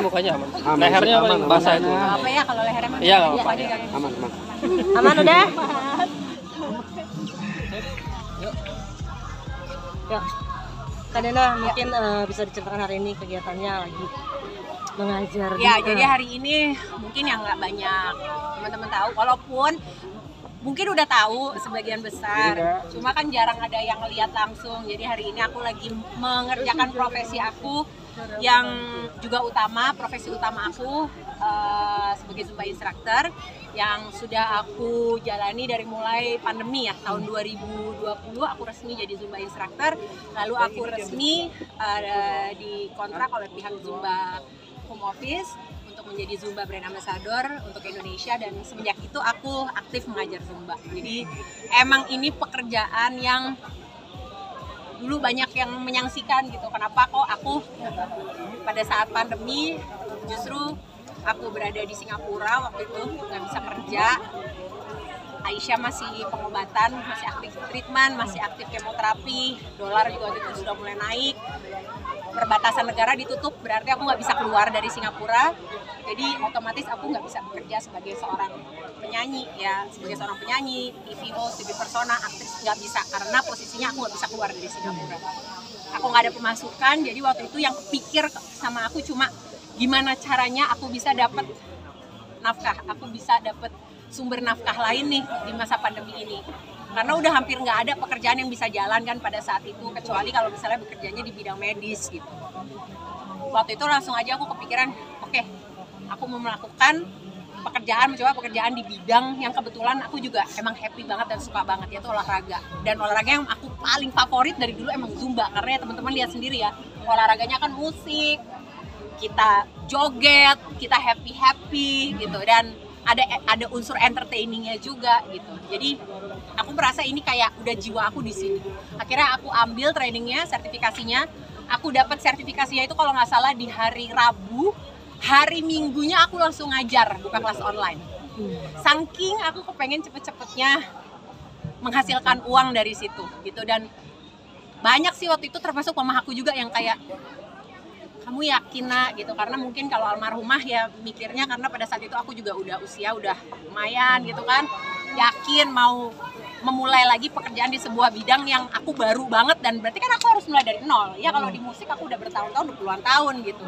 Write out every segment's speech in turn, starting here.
mukanya aman. Lehernya paling basah itu. Apa ya kalau lehernya mah? Iya, nggak apa-apa. Aman. Aman udah? Yuk. Kak Dena, mungkin bisa diceritakan hari ini kegiatannya lagi mengajar. Ya, jadi hari ini mungkin yang nggak banyak teman-teman tahu, walaupun mungkin udah tahu sebagian besar, cuma kan jarang ada yang lihat langsung. Jadi hari ini aku lagi mengerjakan profesi aku yang juga profesi utama aku sebagai Zumba instructor yang sudah aku jalani dari mulai pandemi ya, tahun 2020 aku resmi jadi Zumba instructor, lalu aku resmi dikontrak oleh pihak Zumba Home Office untuk menjadi Zumba Brand Ambassador untuk Indonesia, dan semenjak itu aku aktif mengajar Zumba. Jadi emang ini pekerjaan yang dulu banyak yang menyaksikan gitu, kenapa kok aku pada saat pandemi justru aku berada di Singapura waktu itu nggak bisa kerja. Aisyah masih pengobatan, masih aktif treatment, masih aktif kemoterapi, dolar juga waktu itu sudah mulai naik, perbatasan negara ditutup, berarti aku nggak bisa keluar dari Singapura, jadi otomatis aku nggak bisa bekerja sebagai seorang penyanyi ya, sebagai seorang penyanyi, TV host, TV persona, aktris nggak bisa karena posisinya aku nggak bisa keluar dari Singapura. Aku nggak ada pemasukan, jadi waktu itu yang pikir sama aku cuma gimana caranya aku bisa dapat nafkah, aku bisa dapat sumber nafkah lain nih di masa pandemi ini. Karena udah hampir nggak ada pekerjaan yang bisa jalan kan pada saat itu, kecuali kalau misalnya bekerjanya di bidang medis gitu. Waktu itu langsung aja aku kepikiran, oke, aku mau melakukan mencoba pekerjaan di bidang yang kebetulan aku juga emang happy banget dan suka banget, yaitu olahraga. Dan olahraga yang aku paling favorit dari dulu emang Zumba, karena ya teman-teman lihat sendiri ya, olahraganya kan musik, kita joget, kita happy gitu, dan ada unsur entertainingnya juga gitu. Jadi aku merasa ini kayak udah jiwa aku di sini. Akhirnya aku ambil trainingnya, sertifikasinya. Aku dapat sertifikasinya itu kalau nggak salah di hari Rabu. Hari Minggunya aku langsung ngajar, buka kelas online. Saking aku kepengen cepet-cepetnya menghasilkan uang dari situ gitu. Dan banyak sih waktu itu, termasuk mama aku juga yang kayak, kamu yakin nak gitu, karena mungkin kalau almarhumah ya mikirnya, karena pada saat itu aku juga udah lumayan gitu kan, yakin mau memulai lagi pekerjaan di sebuah bidang yang aku baru banget, dan berarti kan aku harus mulai dari nol ya. Kalau di musik aku udah bertahun-tahun, udah puluhan tahun gitu,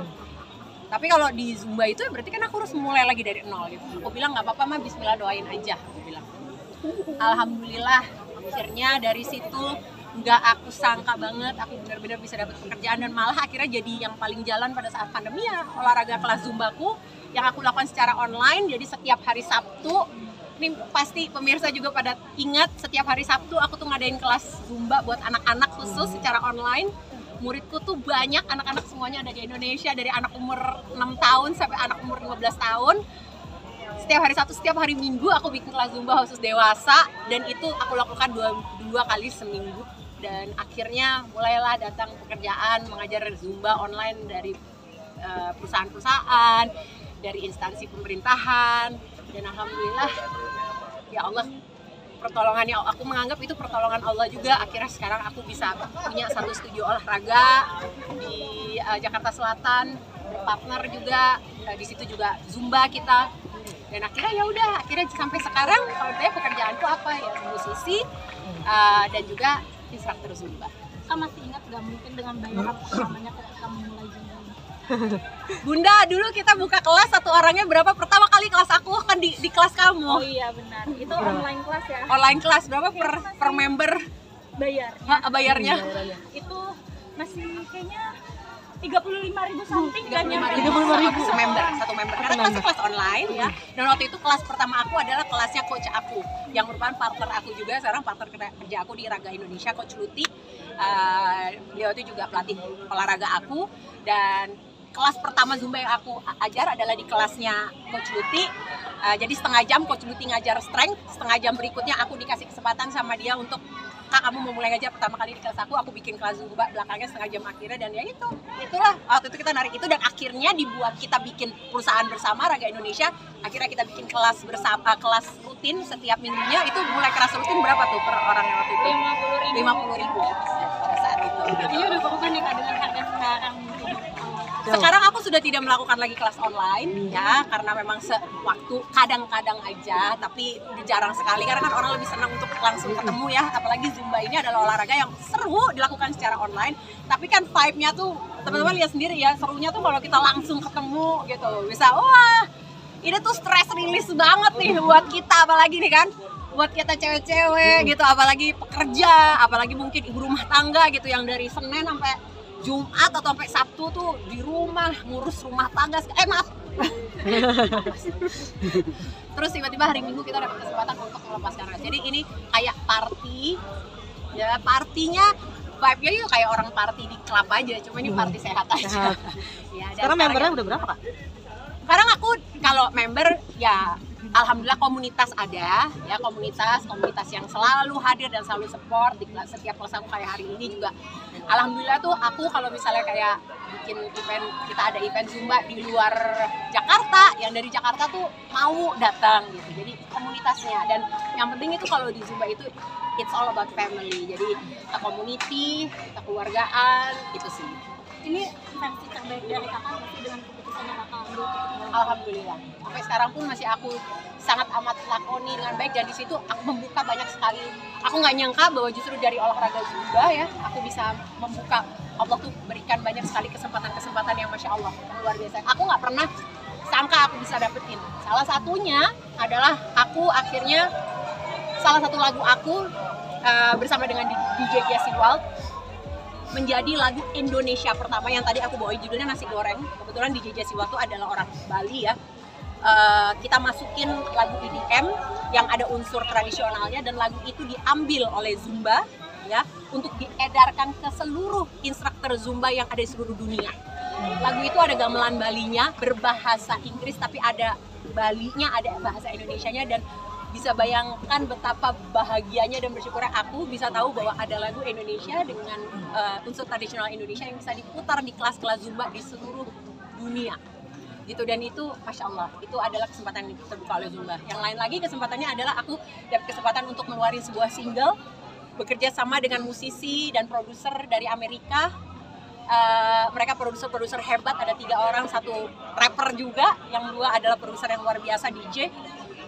tapi kalau di Zumba itu berarti kan aku harus mulai lagi dari nol gitu. Aku bilang nggak apa-apa mah, bismillah, doain aja, aku bilang. Alhamdulillah akhirnya dari situ nggak aku sangka banget aku benar-benar bisa dapat pekerjaan, dan malah akhirnya jadi yang paling jalan pada saat pandemi ya olahraga kelas Zumbaku yang aku lakukan secara online. Jadi setiap hari Sabtu, ini pasti pemirsa juga pada ingat, setiap hari Sabtu aku tuh ngadain kelas Zumba buat anak-anak khusus secara online. Muridku tuh banyak, anak-anak semuanya ada di Indonesia, dari anak umur 6 tahun sampai anak umur 15 tahun. Setiap hari Sabtu, setiap hari Minggu aku bikin kelas Zumba khusus dewasa, dan itu aku lakukan dua kali seminggu. Dan akhirnya mulailah datang pekerjaan mengajar Zumba online dari perusahaan-perusahaan, dari instansi pemerintahan, dan alhamdulillah ya Allah, pertolongannya, aku menganggap itu pertolongan Allah juga. Akhirnya sekarang aku bisa punya satu studio olahraga di Jakarta Selatan, partner juga di situ juga Zumba kita. Dan akhirnya ya udah, akhirnya sampai sekarang kalau saya pekerjaanku apa ya, musisi dan juga instruktur Zumba. Kamu masih ingat gak mungkin dengan bayar apa namanya ketika memulai Zumba? Bunda, dulu kita buka kelas satu orangnya berapa? Pertama kali kelas aku kan di kelas kamu. Oh iya benar, itu online kelas ya? Online kelas, berapa per member? Bayarnya? Itu masih kayaknya 35.000 something kan ya? 35.000 satu member, karena kelas online ya. Dan waktu itu kelas pertama aku adalah kelasnya coach aku, yang merupakan partner aku juga, sekarang partner kerja aku di Raga Indonesia, Coach Luti. Beliau itu juga pelatih olahraga aku, dan kelas pertama Zumba yang aku ajar adalah di kelasnya Coach Luti. Jadi setengah jam Coach Luti ngajar strength, setengah jam berikutnya aku dikasih kesempatan sama dia untuk, Kak, kamu mau mulai ngajar pertama kali di kelas aku bikin kelas Zumba belakangnya setengah jam akhirnya. Dan ya itulah waktu itu kita narik itu, dan akhirnya dibuat, kita bikin perusahaan bersama Raga Indonesia. Akhirnya kita bikin kelas bersama, kelas rutin setiap minggunya. Itu mulai kelas rutin berapa tuh per orang yang waktu itu? 50.000 pada saat itu. Ini udah berubah nih Kak dengan harga sekarang. Sekarang aku sudah tidak melakukan lagi kelas online ya, karena memang sewaktu kadang-kadang aja, tapi jarang sekali karena kan orang lebih senang untuk langsung ketemu ya. Apalagi Zumba ini adalah olahraga yang seru dilakukan secara online, tapi kan vibe-nya tuh teman-teman lihat sendiri ya, serunya tuh kalau kita langsung ketemu gitu. Bisa wah, ini tuh stress release banget nih buat kita, apalagi nih kan buat kita cewek-cewek gitu, apalagi pekerja, apalagi mungkin ibu rumah tangga gitu yang dari Senin sampai Jumat atau sampai Sabtu tuh di rumah ngurus rumah tangga. Maaf. Terus tiba-tiba hari Minggu kita dapat kesempatan untuk melepaskan ras. Jadi ini kayak party. Ya, partinya vibe-nya yuk kayak orang party di klub aja, cuma ini party sehat aja. Ya, Sekarang membernya udah berapa, Kak? Sekarang aku kalau member ya alhamdulillah komunitas ada ya, komunitas yang selalu hadir dan selalu support di setiap kelas aku. Kayak hari ini juga alhamdulillah tuh aku kalau misalnya kayak bikin event, kita ada event Zumba di luar Jakarta, yang dari Jakarta tuh mau datang gitu. Jadi komunitasnya, dan yang penting itu kalau di Zumba itu it's all about family. Jadi kita community, kita keluargaan gitu sih. Ini versi terbaik dari kakak masih dengan keputusan yang kakak ambil untuk Alhamdulillah. Sampai sekarang pun masih aku sangat amat lakoni dengan baik, dan di situ aku membuka banyak sekali. Aku nggak nyangka bahwa justru dari olahraga Zumba ya, aku bisa membuka. Allah tuh berikan banyak sekali kesempatan-kesempatan yang Masya Allah luar biasa. Aku nggak pernah sangka aku bisa dapetin. Salah satunya adalah aku akhirnya salah satu lagu aku bersama dengan DJ Jesse Wild menjadi lagu Indonesia pertama yang tadi aku bawain, judulnya Nasi Goreng. Kebetulan DJ Jesse Wild itu adalah orang Bali ya. Kita masukin lagu EDM yang ada unsur tradisionalnya, dan lagu itu diambil oleh Zumba ya untuk diedarkan ke seluruh instruktur Zumba yang ada di seluruh dunia. Lagu itu ada gamelan Balinya berbahasa Inggris, tapi ada Balinya, ada bahasa Indonesianya, dan bisa bayangkan betapa bahagianya dan bersyukurnya aku bisa tahu bahwa ada lagu Indonesia dengan unsur tradisional Indonesia yang bisa diputar di kelas-kelas Zumba di seluruh dunia gitu. Dan itu Masya Allah, itu adalah kesempatan yang terbuka oleh Zumba. Yang lain lagi kesempatannya adalah aku dapat kesempatan untuk mengeluarkan sebuah single, bekerja sama dengan musisi dan produser dari Amerika. Mereka produser hebat, ada 3 orang, 1 rapper juga, yang 2 adalah produser yang luar biasa, DJ.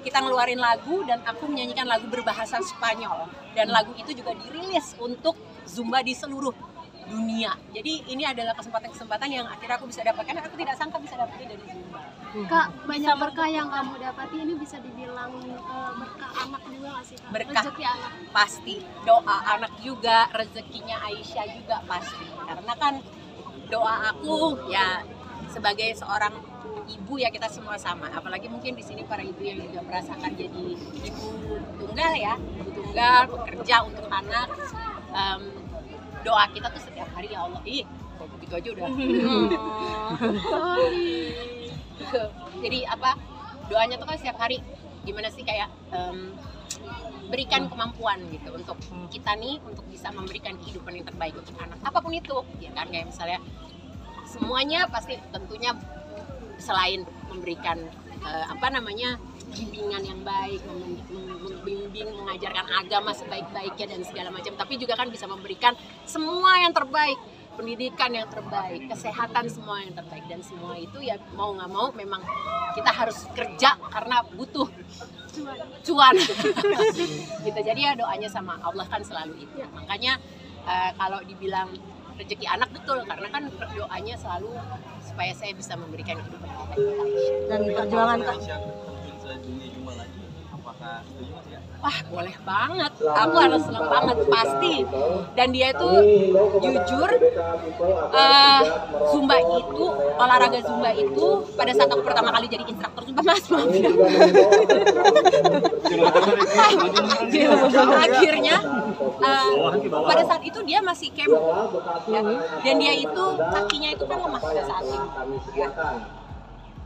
Kita ngeluarin lagu dan aku menyanyikan lagu berbahasa Spanyol, dan lagu itu juga dirilis untuk Zumba di seluruh dunia. Jadi ini adalah kesempatan-kesempatan yang akhirnya aku bisa dapatkan, aku tidak sangka bisa dapetin dari Zumba. Kak, banyak berkah yang kamu dapati, ini bisa dibilang berkah anak juga nggak sih Kak? Berkah Rezeki anak. pasti, doa anak juga, rezekinya Aisyah juga pasti. Karena kan doa aku ya sebagai seorang ibu ya, kita semua sama. Apalagi mungkin di sini para ibu yang juga merasakan jadi ibu tunggal ya, ibu tunggal bekerja untuk anak. Doa kita tuh setiap hari, ya Allah, kok begitu aja udah. Jadi apa, doanya tuh kan setiap hari gimana sih, kayak berikan kemampuan gitu untuk kita nih, untuk bisa memberikan kehidupan yang terbaik untuk anak, apapun itu ya kan. Kayak misalnya semuanya pasti tentunya selain memberikan bimbingan yang baik, membimbing, mengajarkan agama sebaik-baiknya dan segala macam, tapi juga kan bisa memberikan semua yang terbaik, pendidikan yang terbaik, kesehatan semua yang terbaik, dan semua itu ya mau nggak mau memang kita harus kerja karena butuh cuan. Gitu. Jadi ya doanya sama Allah kan selalu itu. Makanya kalau dibilang rezeki anak, betul, karena kan doanya selalu supaya saya bisa memberikan kehidupan kita. Dan perjuangan Kak. Wah, boleh banget. Aku harus senang banget, pasti. Dan dia itu jujur, Zumba itu, olahraga Zumba itu, pada saat aku pertama kali jadi instruktur Zumba, akhirnya pada saat itu dia masih kemo ya. Dan dia itu kakinya itu kan lemah pada saat itu ya.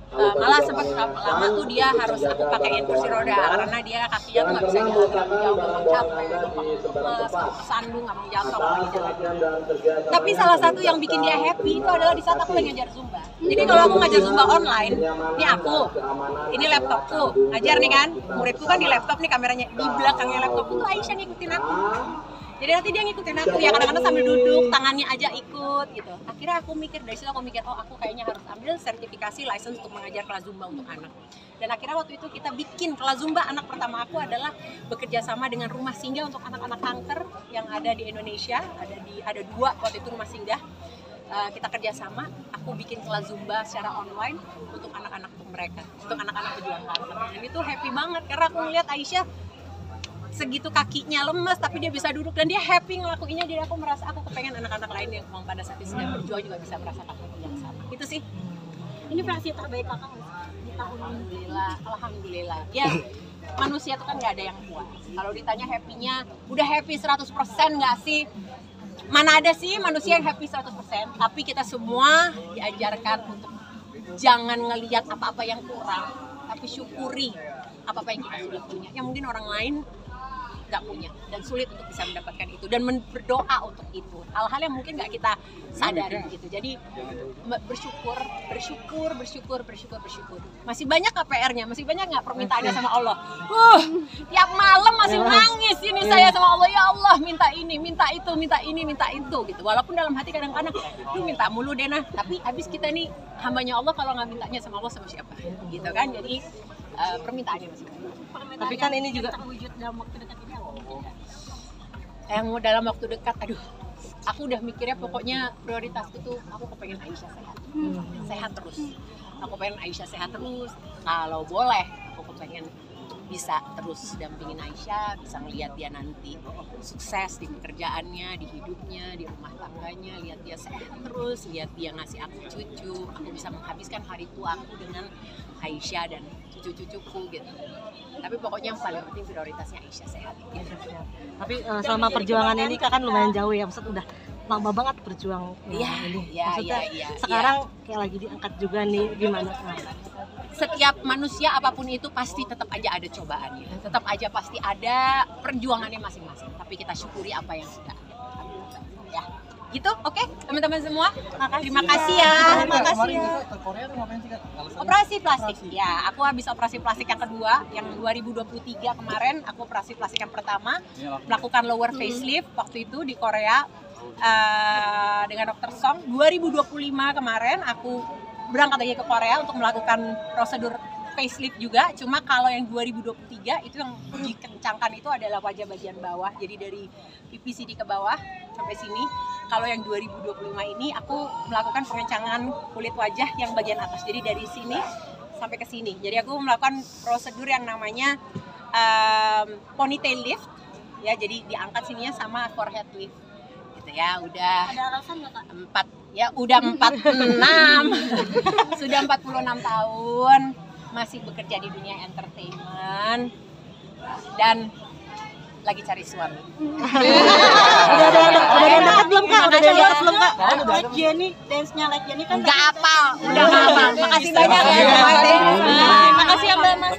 Malah sempat lama tuh dia harus aku pakaiin kursi roda karena dia kakinya tuh nggak bisa jalan jauh, gampang capek, gampang lemes, kesandung, gampang jatuh kalau lagi jalan. Tapi salah satu yang bikin dia happy itu adalah di saat aku lagi ngajar Zumba. Jadi kalau aku ngajar Zumba online, ini aku, ini laptopku, ngajar nih kan, muridku kan di laptop nih kameranya, di belakangnya laptopku tuh Aisyah ngikutin aku. Jadi nanti dia ngikutin aku ya, kadang-kadang sambil duduk, tangannya aja ikut gitu. Akhirnya aku mikir, dari situ aku mikir, oh aku kayaknya harus ambil sertifikasi license untuk mengajar kelas Zumba untuk anak. Dan akhirnya waktu itu kita bikin kelas Zumba. Anak pertama aku adalah bekerja sama dengan rumah singgah untuk anak-anak kanker yang ada di Indonesia. Ada 2 waktu itu rumah singgah. Kita kerjasama, aku bikin kelas Zumba secara online untuk anak-anak mereka, untuk anak-anak pejuang kanker. Dan itu happy banget karena aku ngeliat Aisyah segitu kakinya lemas tapi dia bisa duduk dan dia happy ngelakuinnya. Jadi aku merasa aku kepengen anak-anak lain yang memang pada saat itu sedang berjuang juga bisa merasakan hal yang sama. Itu sih. Ini versi terbaik kakak di tahun ini. Alhamdulillah. Ya, manusia itu kan nggak ada yang puas. Kalau ditanya happy-nya, udah happy 100% nggak sih? Mana ada sih manusia yang happy 100%? Tapi kita semua diajarkan untuk jangan ngelihat apa-apa yang kurang, tapi syukuri apa-apa yang kita sudah punya. Yang mungkin orang lain nggak punya dan sulit untuk bisa mendapatkan itu dan berdoa untuk itu. Hal-hal yang mungkin nggak kita sadari gitu. Jadi bersyukur. Masih banyak KPR-nya, masih banyak nggak permintaannya sama Allah. Tiap malam masih nangis ini saya sama Allah, ya Allah minta ini, minta itu, minta ini, minta itu gitu. Walaupun dalam hati kadang-kadang, lu minta mulu deh nah. Tapi habis kita nih hambanya Allah, kalau nggak mintanya sama Allah sama siapa? Gitu kan. Jadi permintaannya masih banyak. Tapi kan ini juga terwujud dalam waktu dekat ini apa? Yang dalam waktu dekat, aduh, aku udah mikirnya pokoknya prioritasku tuh aku kepengen Aisyah sehat, sehat terus. Aku pengen Aisyah sehat terus. Kalau boleh, aku kepengen bisa terus dampingin Aisyah, bisa ngelihat dia nanti sukses di pekerjaannya, di hidupnya, di rumah tangganya, lihat dia sehat terus, lihat dia ngasih aku cucu, aku bisa menghabiskan hari tua aku dengan Aisyah dan cucu-cucuku gitu. Tapi pokoknya yang paling penting prioritasnya Aisyah sehat. Gitu. tapi selama perjuangan ini kan lumayan jauh ya, maksud udah lama banget berjuang ini. Maksudnya sekarang kayak lagi diangkat juga nih, gimana? Setiap manusia apapun itu pasti tetap aja ada cobaannya, tetap aja pasti ada perjuangannya masing-masing. Tapi kita syukuri apa yang sudah ada. Ya, gitu. Oke, teman-teman semua. Terima kasih ya. Terima kasih ya. Operasi plastik. Ya, aku habis operasi plastik yang kedua, yang 2023 kemarin. Aku operasi plastik yang pertama, melakukan lower facelift waktu itu di Korea dengan Dr. Song. 2025 kemarin aku berangkat lagi ke Korea untuk melakukan prosedur facelift juga. Cuma kalau yang 2023 itu yang dikencangkan itu adalah wajah bagian bawah. Jadi dari pipi sini ke bawah sampai sini. Kalau yang 2025 ini aku melakukan pengencangan kulit wajah yang bagian atas. Jadi dari sini sampai ke sini. Jadi aku melakukan prosedur yang namanya ponytail lift. Ya, jadi diangkat sininya sama forehead lift. Gitu ya, udah. Ada alasan nggak Kak? Udah 46 sudah 46 tahun masih bekerja di dunia entertainment dan lagi cari suami. Udah yang dekat belum Kak? Udah yang dekat belum Kak? Like Jenny, dance-nya Like Jenny kan Nggak hafal, udah nggak hafal. Makasih banyak ya. Makasih ya Mbak Mas.